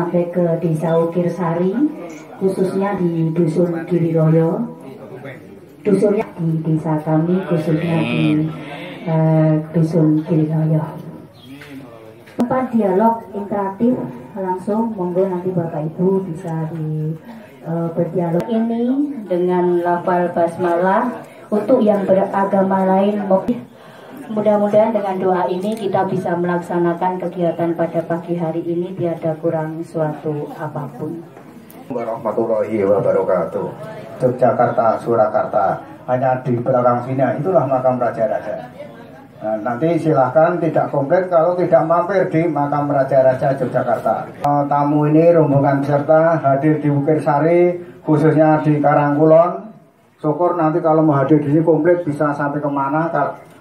sampai ke Desa Ukirsari, khususnya di Dusun Giriroyo. Dusunnya di desa kami, khususnya di Dusun Giriroyo. Tempat dialog interaktif langsung, monggo nanti Bapak Ibu bisa berdialog ini dengan lafal basmalah. Untuk yang beragama lain, mudah-mudahan dengan doa ini kita bisa melaksanakan kegiatan pada pagi hari ini tiada kurang suatu apapun. Warahmatullahi wabarakatuh. Yogyakarta, Surakarta, hanya di belakang sini, itulah makam Raja-Raja. Nah, nanti silahkan, tidak komplit kalau tidak mampir di makam Raja-Raja Yogyakarta. Tamu ini rombongan peserta hadir di Ukirsari, khususnya di Karangkulon. Syukur nanti kalau mau hadir di sini komplit bisa sampai kemana.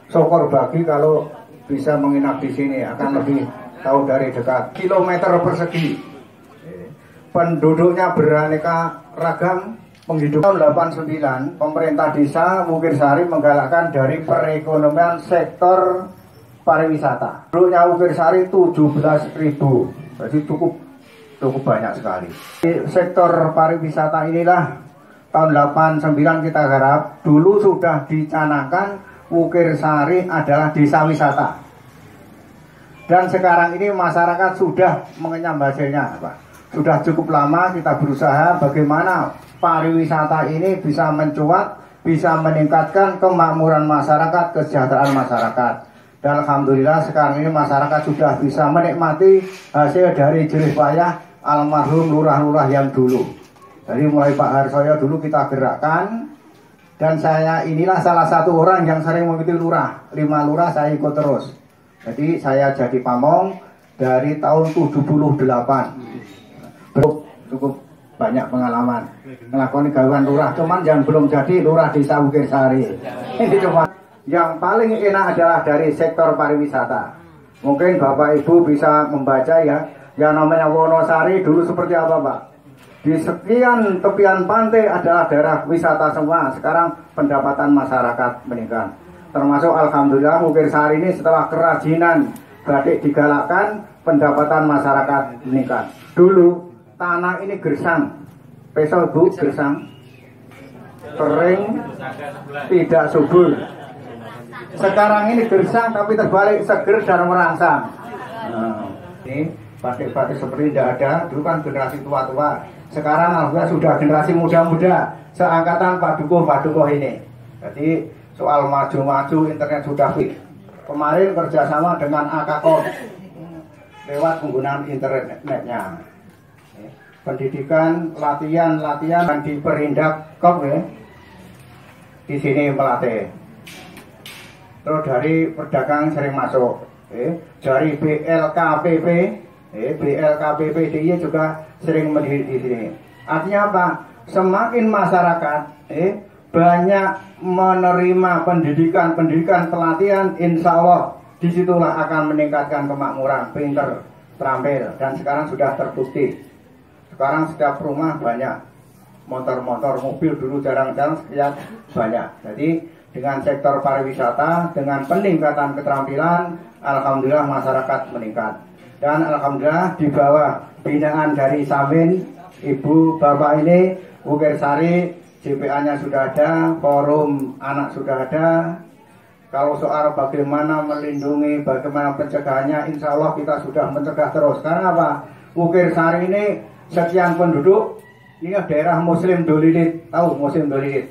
Syukur bagi kalau bisa menginap di sini, akan lebih tahu dari dekat. Kilometer persegi. Penduduknya beraneka ragam. Penghidupan 89, pemerintah desa Ukirsari menggalakkan dari perekonomian sektor pariwisata. Penduduknya Ukirsari 17.000, jadi cukup banyak sekali. Di sektor pariwisata inilah tahun 89 kita garap, dulu sudah dicanangkan Ukirsari adalah desa wisata. Dan sekarang ini masyarakat sudah mengenyam hasilnya, Pak. Sudah cukup lama kita berusaha bagaimana pariwisata ini bisa mencuat, bisa meningkatkan kemakmuran masyarakat, kesejahteraan masyarakat. Dan alhamdulillah sekarang ini masyarakat sudah bisa menikmati hasil dari jerih payah almarhum lurah-lurah yang dulu. Jadi mulai Pak Harsoyo dulu kita gerakkan, dan saya inilah salah satu orang yang sering mengikuti lurah. 5 lurah saya ikut terus. Jadi saya jadi pamong dari tahun 78. Cukup banyak pengalaman melakukan gawean lurah, cuman yang belum jadi lurah desa Ukirsari. Ini cuma yang paling enak adalah dari sektor pariwisata. Mungkin Bapak Ibu bisa membaca ya, yang namanya Wonosari dulu seperti apa, Pak? Di sekian tepian pantai adalah daerah wisata semua. Sekarang pendapatan masyarakat meningkat. Termasuk alhamdulillah Ukirsari ini setelah kerajinan batik digalakkan, pendapatan masyarakat meningkat. Dulu tanah ini gersang, pesol Bu, gersang, kering, tidak subur. Sekarang ini gersang tapi terbalik, seger dan merangsang. Nah, ini batik-batik seperti tidak ada. Dulu kan generasi tua-tua. Sekarang alhamdulillah sudah generasi muda-muda, seangkatan Pak Dukuh ini. Jadi soal maju-maju internet sudah fit. Kemarin kerjasama dengan Akakor lewat penggunaan internetnya. Pendidikan, latihan dan di Perindak Kop ya. Di sini melatih. Terus dari perdagangan sering masuk. Dari BLKPP, BLKPP DIY juga sering mendiri di sini. Artinya apa? Semakin masyarakat banyak menerima pendidikan pelatihan, insya Allah disitulah akan meningkatkan kemakmuran, pinter, terampil, dan sekarang sudah terbukti. Sekarang setiap rumah banyak motor-motor, mobil dulu jarang-jarang, sekian banyak. Jadi dengan sektor pariwisata, dengan peningkatan keterampilan, alhamdulillah masyarakat meningkat. Dan alhamdulillah di bawah binaan dari Samin, Ibu, Bapak ini, Ukirsari, JPA-nya sudah ada, forum anak sudah ada. Kalau soal bagaimana melindungi, bagaimana pencegahannya, insya Allah kita sudah mencegah terus. Karena apa? Ukirsari ini sekian penduduk, ini daerah Muslim Dolilit. Tahu Muslim Dolilit?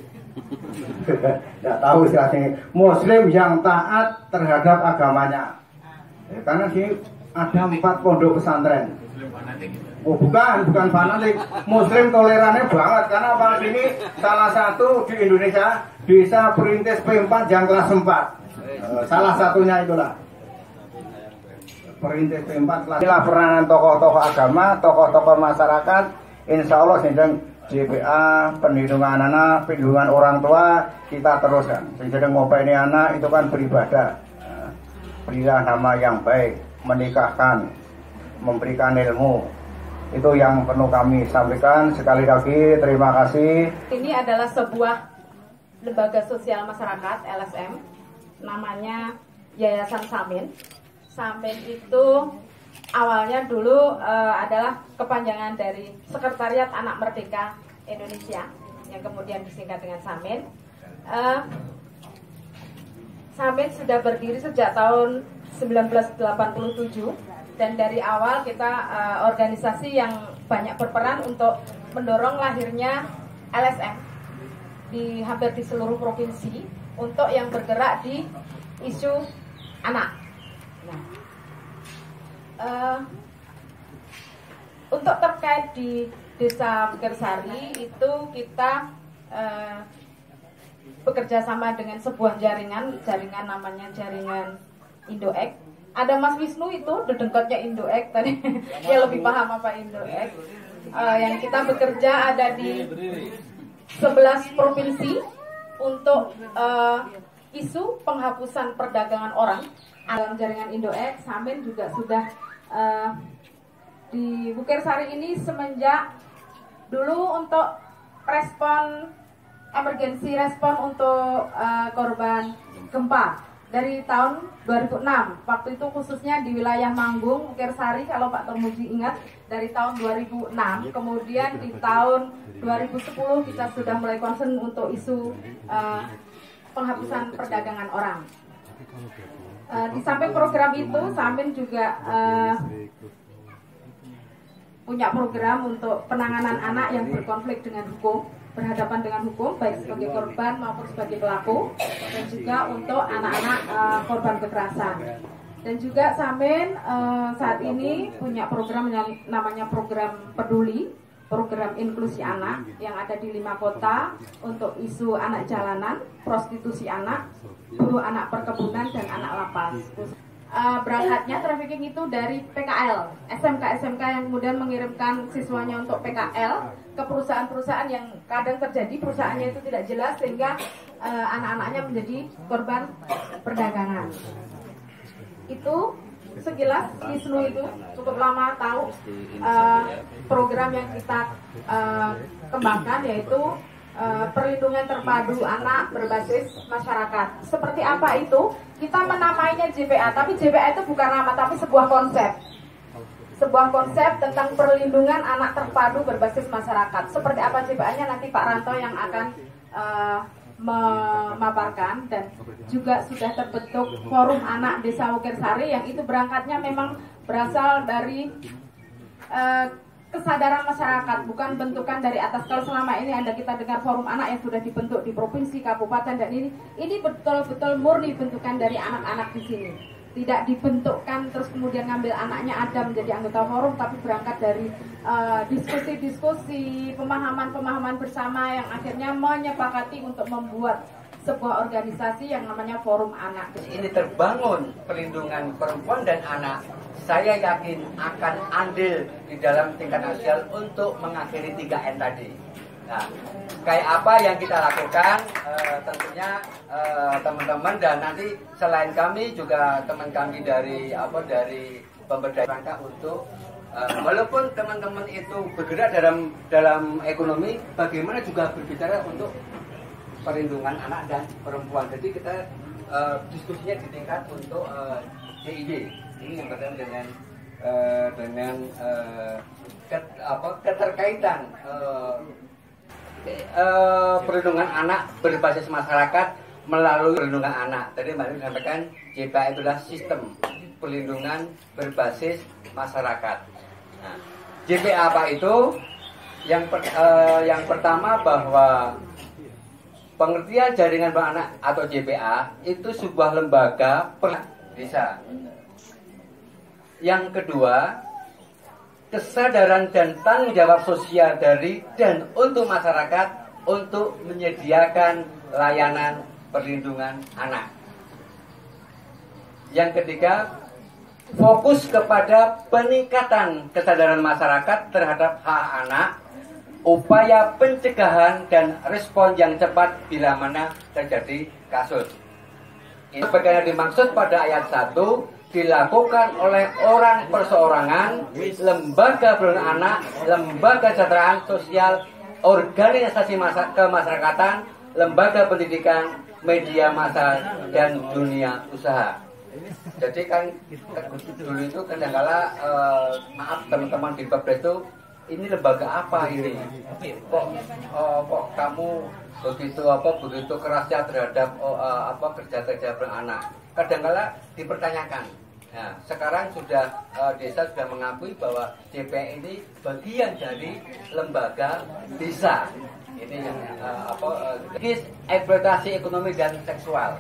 Tidak tahu istilahnya. Muslim yang taat terhadap agamanya. Karena sini ada 4 pondok pesantren. Oh bukan fanatik. Muslim tolerannya banget. Karena apa? Ini salah satu di Indonesia desa perintis P4 yang kelas 4. Salah satunya itulah. Perintis P4 kelas. Inilah peranan tokoh-tokoh agama, tokoh-tokoh masyarakat. Insya Allah sedang JPA, perlindungan anak, perlindungan orang tua kita teruskan. Sedang mau ini anak itu kan beribadah. Berilah nama yang baik, menikahkan, memberikan ilmu. Itu yang perlu kami sampaikan. Sekali lagi terima kasih. Ini adalah sebuah lembaga sosial masyarakat LSM, namanya Yayasan Samin. Samin itu awalnya dulu adalah kepanjangan dari Sekretariat Anak Merdeka Indonesia yang kemudian disingkat dengan SAMIN. SAMIN sudah berdiri sejak tahun 1987 dan dari awal kita organisasi yang banyak berperan untuk mendorong lahirnya LSM di hampir di seluruh provinsi untuk yang bergerak di isu anak. Nah, untuk terkait di Desa Wukirsari itu kita bekerja sama dengan sebuah jaringan namanya jaringan Indoek. Ada Mas Wisnu itu dedengkotnya Indoek tadi, dia lebih paham apa Indoek. Yang kita bekerja ada di 11 provinsi untuk isu penghapusan perdagangan orang. Dalam jaringan Indoek, SAMIN juga sudah di Wukirsari ini semenjak dulu untuk emergency respon untuk korban gempa dari tahun 2006. Waktu itu khususnya di wilayah Manggung, Wukirsari, kalau Pak Termuji ingat, dari tahun 2006. Kemudian di tahun 2010 kita sudah mulai concern untuk isu penghapusan perdagangan orang. Di samping program itu, SAMIN juga punya program untuk penanganan anak yang berkonflik dengan hukum, berhadapan dengan hukum, baik sebagai korban maupun sebagai pelaku, dan juga untuk anak-anak korban kekerasan. Dan juga SAMIN saat ini punya program yang namanya program peduli, program inklusi anak yang ada di 5 kota untuk isu anak jalanan, prostitusi anak, buruh anak perkebunan, dan anak lapas. Berangkatnya trafficking itu dari PKL, SMK yang kemudian mengirimkan siswanya untuk PKL ke perusahaan-perusahaan yang kadang terjadi perusahaannya itu tidak jelas sehingga anak-anaknya menjadi korban perdagangan. Itu sekilas Wisnu itu cukup lama tahu program yang kita kembangkan, yaitu perlindungan terpadu anak berbasis masyarakat. Seperti apa itu? Kita menamainya JPA, tapi JPA itu bukan nama, tapi sebuah konsep. Sebuah konsep tentang perlindungan anak terpadu berbasis masyarakat. Seperti apa JPA-nya nanti Pak Ranto yang akan memaparkan. Dan juga sudah terbentuk Forum Anak Desa Wukirsari yang itu berangkatnya memang berasal dari kesadaran masyarakat, bukan bentukan dari atas. Kalau selama ini Anda kita dengar forum anak yang sudah dibentuk di provinsi, kabupaten, dan ini betul-betul murni bentukan dari anak-anak di sini. Tidak dibentukkan terus kemudian ngambil anaknya ada menjadi anggota forum, tapi berangkat dari diskusi-diskusi, pemahaman-pemahaman bersama yang akhirnya menyepakati untuk membuat sebuah organisasi yang namanya Forum Anak. Ini terbangun perlindungan perempuan dan anak. Saya yakin akan andil di dalam tingkat nasional untuk mengakhiri 3N tadi. Nah, kayak apa yang kita lakukan? Tentunya teman-teman dan nanti selain kami juga teman kami dari pemberdayaan rangka untuk walaupun teman-teman itu bergerak dalam ekonomi, bagaimana juga berbicara untuk perlindungan anak dan perempuan. Jadi kita diskusinya di tingkat untuk DIY. Ini yang berkaitan dengan keterkaitan perlindungan anak berbasis masyarakat melalui perlindungan anak. Tadi Mbak sampaikan JPA itulah sistem perlindungan berbasis masyarakat. Nah, JPA apa itu? Yang pertama bahwa pengertian jaringan anak atau JPA itu sebuah lembaga desa. Yang kedua, kesadaran dan tanggung jawab sosial dari dan untuk masyarakat untuk menyediakan layanan perlindungan anak. Yang ketiga, fokus kepada peningkatan kesadaran masyarakat terhadap hak anak, upaya pencegahan dan respon yang cepat bila mana terjadi kasus. Ini sebagaimana dimaksud pada ayat 1, dilakukan oleh orang perseorangan, lembaga perlindungan anak, lembaga kesejahteraan sosial, organisasi kemasyarakatan, lembaga pendidikan, media massa, dan dunia usaha. Jadi kan dulu itu kadang-kala maaf teman-teman di Babres itu, ini lembaga apa ini? Kok kamu begitu kerasnya terhadap kerja-kerja beranak? Kadang-kala dipertanyakan. Nah, sekarang sudah desa sudah mengakui bahwa JPA ini bagian dari lembaga desa. Ini yang eksploitasi ekonomi dan seksual.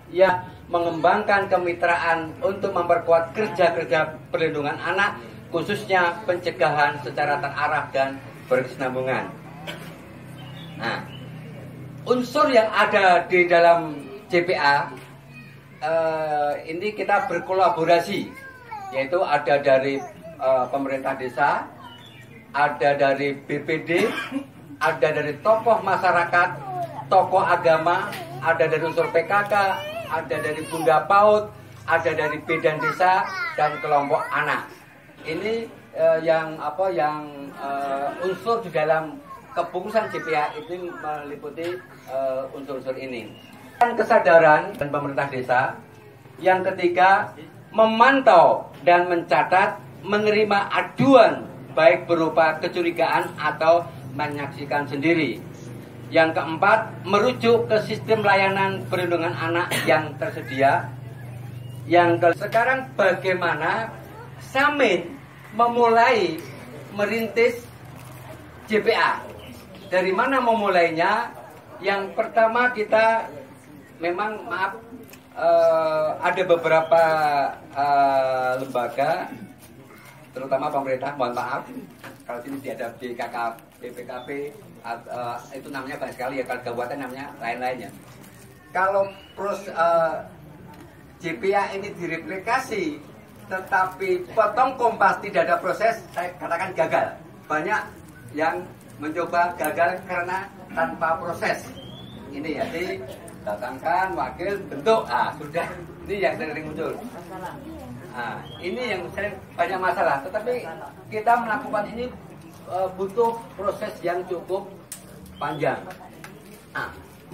Ya, mengembangkan kemitraan untuk memperkuat kerja-kerja perlindungan anak, khususnya pencegahan secara terarah dan berkesinambungan. Nah, unsur yang ada di dalam JPA ini kita berkolaborasi, yaitu ada dari pemerintah desa, ada dari BPD, ada dari tokoh masyarakat, tokoh agama, ada dari unsur PKK, ada dari Bunda PAUD, ada dari Bidan Desa dan kelompok anak. Ini yang unsur di dalam kepengurusan JPA itu meliputi unsur-unsur ini. Kesadaran dan pemerintah desa. Yang ketiga, memantau dan mencatat, menerima aduan baik berupa kecurigaan atau menyaksikan sendiri. Yang keempat, merujuk ke sistem layanan perlindungan anak yang tersedia. Sekarang bagaimana Samin memulai merintis JPA? Dari mana memulainya? Yang pertama kita memang ada beberapa lembaga, terutama pemerintah, mohon maaf kalau ini tidak ada BKK, BPKP, itu namanya banyak sekali ya, kalau kabupaten namanya lain-lainnya. Kalau JPA ini direplikasi tetapi potong kompas tidak ada proses, saya katakan gagal. Banyak yang mencoba gagal karena tanpa proses. Ini ya, datangkan wakil bentuk, sudah, ini yang sering muncul. Ini yang sering banyak masalah, tetapi kita melakukan ini butuh proses yang cukup panjang.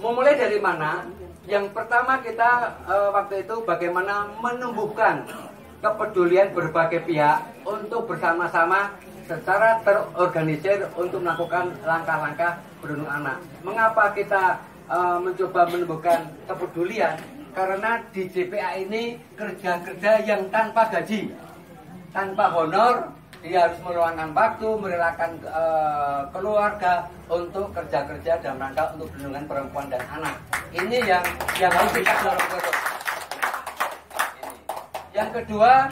Memulai dari mana? Yang pertama kita waktu itu bagaimana menumbuhkan kepedulian berbagai pihak untuk bersama-sama secara terorganisir untuk melakukan langkah-langkah perlindungan anak. Mengapa kita mencoba menumbuhkan kepedulian? Karena di JPA ini kerja-kerja yang tanpa gaji, tanpa honor, dia harus meluangkan waktu, merelakan keluarga untuk kerja-kerja dalam rangka untuk perlindungan perempuan dan anak. Ini yang harus kita dorong terus. Yang kedua,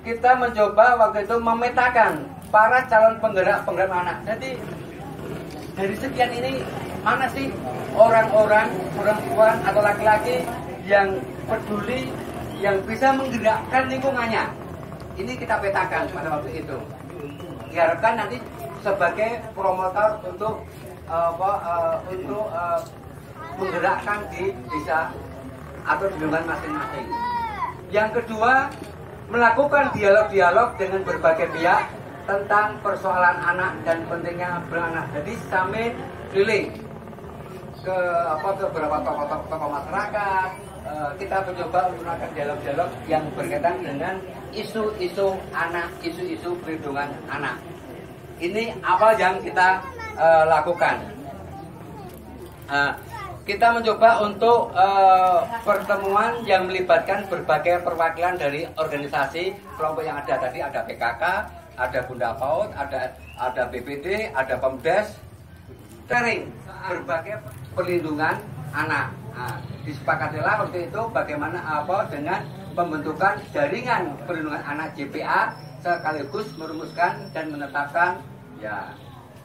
kita mencoba waktu itu memetakan para calon penggerak anak. Jadi dari sekian ini, mana sih orang-orang, perempuan atau laki-laki yang peduli, yang bisa menggerakkan lingkungannya? Ini kita petakan pada waktu itu. Diharapkan nanti sebagai promotor untuk menggerakkan di desa atau di lingkungan masing-masing. Yang kedua, melakukan dialog-dialog dengan berbagai pihak tentang persoalan anak dan pentingnya beranak. Jadi Samin keliling ke beberapa tokoh masyarakat. Kita mencoba untuk melakukan dialog-dialog yang berkaitan dengan isu-isu anak, isu-isu perlindungan anak. Ini apa yang kita lakukan. Kita mencoba untuk pertemuan yang melibatkan berbagai perwakilan dari organisasi kelompok yang ada tadi. Ada PKK, ada Bunda PAUD, ada BPD, ada Pemdes, sharing berbagai perlindungan anak. Disepakatilah waktu itu bagaimana dengan pembentukan jaringan perlindungan anak JPA, sekaligus merumuskan dan menetapkan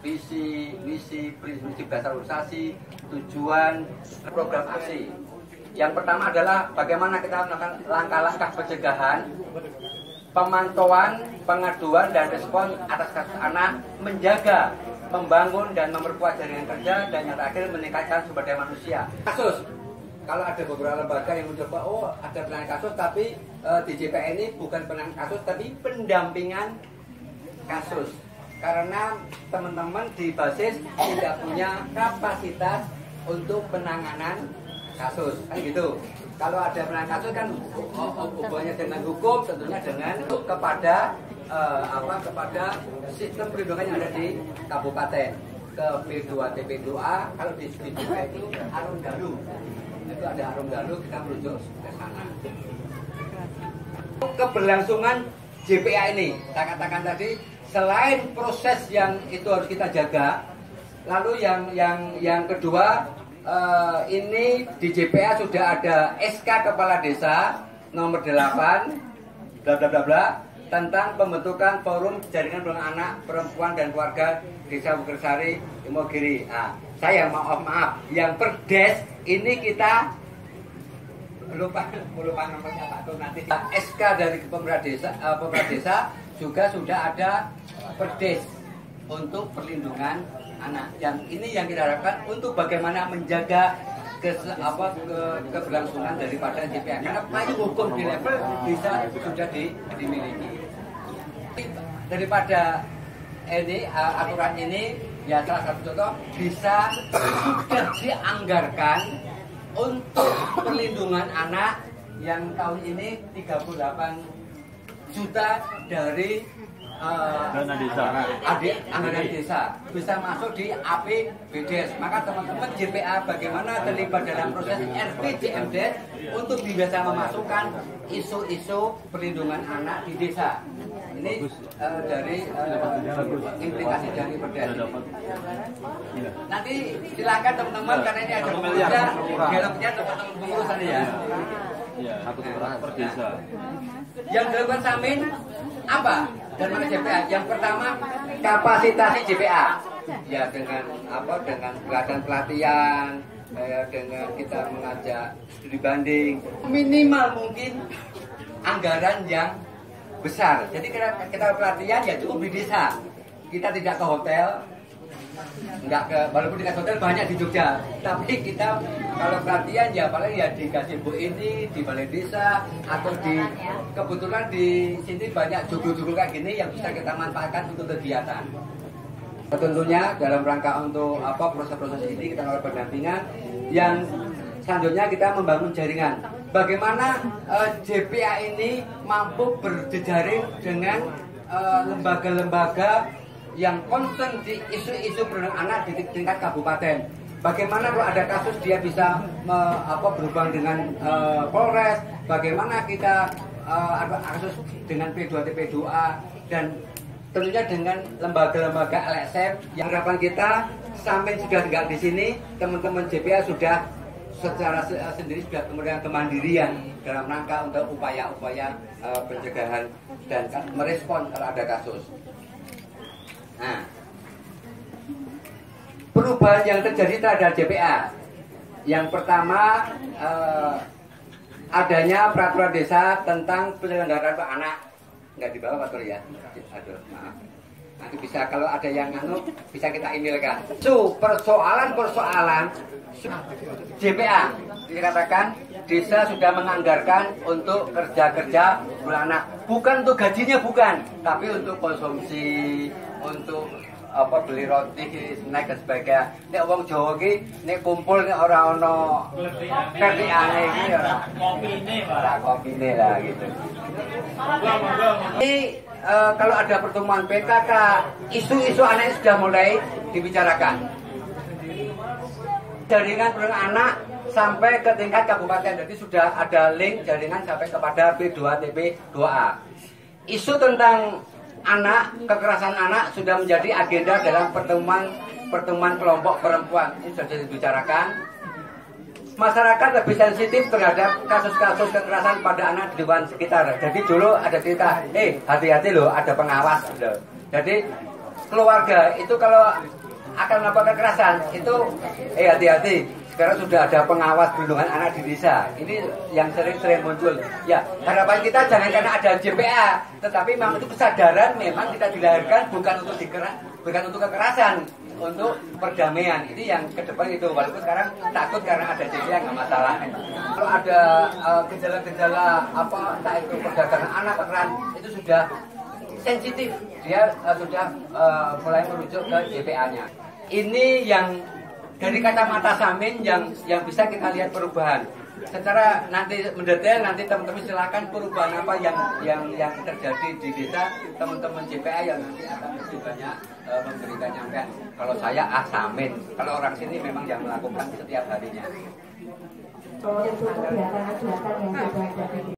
visi, misi, prinsip dasar organisasi, tujuan, program aksi. Yang pertama adalah bagaimana kita melakukan langkah-langkah pencegahan, pemantauan, pengaduan dan respon atas kasus anak, menjaga, membangun dan memperkuat jaringan kerja, dan yang terakhir meningkatkan sumber daya manusia. Kasus, kalau ada beberapa lembaga yang mencoba, ada penanganan kasus, tapi di JPA ini bukan penanganan kasus, tapi pendampingan kasus. Karena teman-teman di basis tidak punya kapasitas untuk penanganan kasus, kan gitu. Kalau ada penanganan kasus kan hubungannya dengan hukum, tentunya dengan kepada kepada sistem perlindungan yang ada di kabupaten, ke P2TP2A. Kalau di P2A itu Arung-Dalu, itu ada Arung-Dalu, kita merujuk ke sana. Keberlangsungan JPA ini, saya katakan tadi, selain proses yang itu harus kita jaga, lalu yang kedua, ini di JPA sudah ada SK Kepala Desa nomor 8 bla bla bla bla tentang pembentukan forum jaringan perlindungan anak, perempuan dan keluarga Desa Wukirsari, Imogiri. Nah, saya maaf, yang Perdes ini kita lupa nomornya Pak Tur nanti. SK dari pemerintah desa juga sudah ada Perdes untuk perlindungan anak. Yang ini yang kita harapkan untuk bagaimana menjaga keberlangsungan daripada JPA. Karena payung hukum di level desa sudah dimiliki. Daripada ini aturan ini, ya salah satu contoh bisa sudah dianggarkan untuk perlindungan anak yang tahun ini 38 juta dari dana desa. Anggaran desa bisa masuk di APBDes. Maka teman-teman JPA bagaimana terlibat dalam proses RPJMdes untuk bisa memasukkan isu-isu perlindungan anak di desa. Ini dari implikasi dari Perdes. Nanti silakan teman-teman karena ini ada pengurusnya, dialognya teman-teman pengurus tadi ya. Iya, aku per desa. Yang dilakukan Samin apa? Dan mana JPA? Yang pertama kapasitasi JPA. Ya dengan pelatihan, dengan kita mengajak studi banding, minimal mungkin anggaran yang besar. Jadi kita pelatihan ya cukup di desa. Kita tidak ke hotel, walaupun di hotel banyak di Jogja, tapi kita kalau pelatihan ya paling ya dikasih Bu ini di balai desa atau kebetulan di sini banyak joglo-joglo kayak gini yang bisa kita manfaatkan untuk kegiatan. Tentunya dalam rangka untuk proses-proses ini kita lakukan pendampingan. Yang selanjutnya kita membangun jaringan. Bagaimana JPA ini mampu berjejaring dengan lembaga-lembaga yang concern di isu-isu perlindungan anak di tingkat kabupaten. Bagaimana kalau ada kasus dia bisa berhubungan dengan Polres. Bagaimana kita ada kasus dengan P2TP2A dan tentunya dengan lembaga-lembaga LSM. Yang harapan kita sampai sudah tinggal di sini, teman-teman JPA sudah secara sendiri sudah kemudian kemandirian dalam rangka untuk upaya-upaya pencegahan dan merespon kalau ada kasus. Nah, perubahan yang terjadi terhadap JPA. Yang pertama adanya peraturan desa tentang penyelenggaraan anak. Nggak dibawa Pak Tur ya? Aduh, maaf. Nanti bisa kalau ada yang bisa kita emailkan. Persoalan JPA dikatakan desa sudah menganggarkan untuk kerja-kerja beranak. Bukan untuk gajinya bukan, tapi untuk konsumsi, untuk beli roti, snack dan sebagainya. Nek wong Jawa ki nek kumpul nek ora ono kerjaane iki ora kopine lah gitu. Ini kalau ada pertemuan PKK, isu-isu anak sudah mulai dibicarakan. Jaringan perlindungan anak sampai ke tingkat kabupaten, jadi sudah ada link jaringan sampai kepada P2TP2A. Isu tentang anak, kekerasan anak sudah menjadi agenda dalam pertemuan kelompok perempuan. Ini sudah dibicarakan. Masyarakat lebih sensitif terhadap kasus-kasus kekerasan pada anak di lingkungan sekitar. Jadi dulu ada cerita, hati-hati loh, ada pengawas loh. Jadi keluarga itu kalau akan melakukan kekerasan itu hati-hati. Sekarang sudah ada pengawas perlindungan anak di desa. Ini yang sering-sering muncul. Ya, harapan kita jangan karena ada JPA, tetapi memang itu kesadaran memang kita dilahirkan bukan untuk kekerasan, untuk perdamaian. Ini yang ke depan itu. Walaupun sekarang takut karena ada JPA nggak masalah. Kalau ada gejala-gejala entah itu perdagangan anak, kekerasan itu sudah sensitif. Dia sudah mulai merujuk ke JPA-nya. Ini yang dari kacamata Samin yang bisa kita lihat perubahan. Secara nanti mendetail, nanti teman-teman silakan perubahan apa yang terjadi di desa, teman-teman JPA yang nanti akan lebih banyak memberikan nyampean. Kalau saya Samin, kalau orang sini memang yang melakukan setiap harinya. Untuk kegiatan-kegiatan yang sudah ada di